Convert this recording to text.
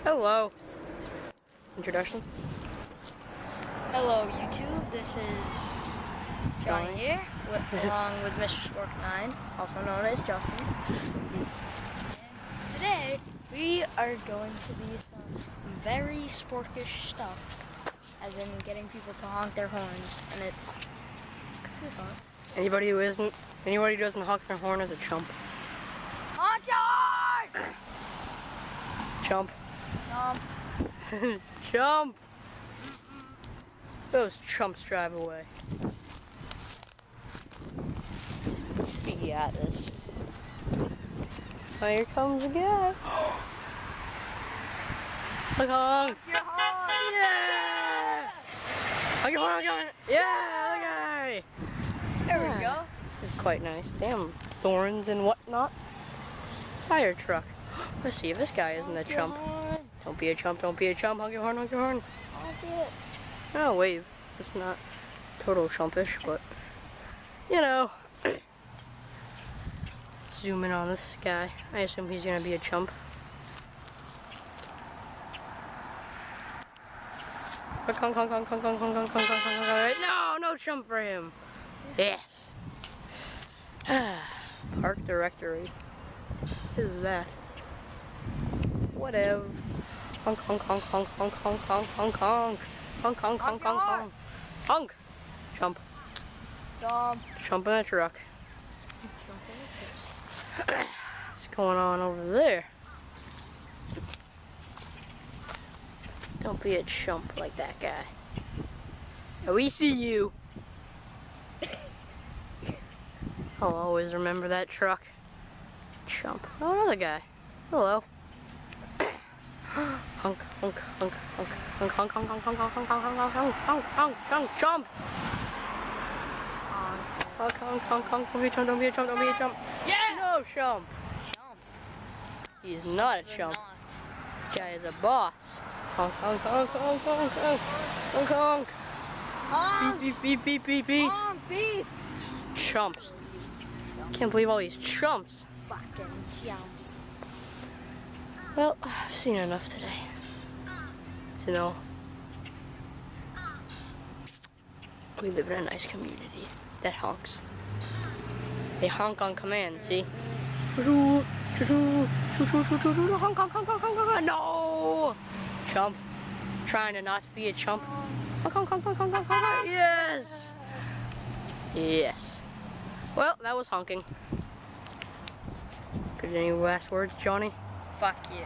Hello. Introduction. Hello YouTube, this is Johnny here, along with Mr. Spork 9, also known as Justin. And today, we are going to do some very sporkish stuff, as in getting people to honk their horns, and it's pretty fun. Anybody who doesn't honk their horn is a chump. Honk your horn! Chump. Chump! Those chumps drive away. We got this. Oh, here comes the guy. Honk honk! Your horn! Yeah! Honk your horn, honk your horn! Yeah, the guy! There we go. This is quite nice. Damn, thorns and whatnot. Fire truck. Let's see if this guy isn't a chump. Don't be a chump, don't be a chump. Honk your horn, honk your horn. Honk it. Oh, wave. It's not total chumpish, but, you know. Zoom in on this guy. I assume he's gonna be a chump. Honk, honk, honk, honk, honk, honk, honk, honk, honk, honk, honk. No, no chump for him. Yeah. Park directory. What is that? Whatever. Honk, honk, honk, honk, honk, honk, honk, honk, honk. Honk, honk, honk, honk, honk. Honk. Chump. Chump in a truck. What's going on over there? Don't be a chump like that guy. We see you. I'll always remember that truck. Chump. Oh, another guy. Hello. Honk, honk, honk, honk, honk, honk, honk, honk, honk, honk, honk, honk, honk, honk, honk, honk, honk, chump. Honk, honk, honk, honk, don't be a chump, don't be a chump, don't be a chump. Yeah! No chump. Chump. He's not a chump. Guy is a boss. Honk, honk, honk, honk, honk, honk, honk, honk. Honk! Beep, beep, beep, beep, beep. Honk, beep! Chumps. Can't believe all these chumps. Fucking chumps. Well, I've seen enough today to know we live in a nice community that honks. They honk on command, see? Choo-choo, choo-choo, choo-choo, choo-choo, honk, honk, honk, honk, honk, honk. No! Chump. Trying to not be a chump. Honk, honk, honk, honk, honk, honk, honk. Yes! Yes. Well, that was honking. Got any last words, Johnny? Fuck you.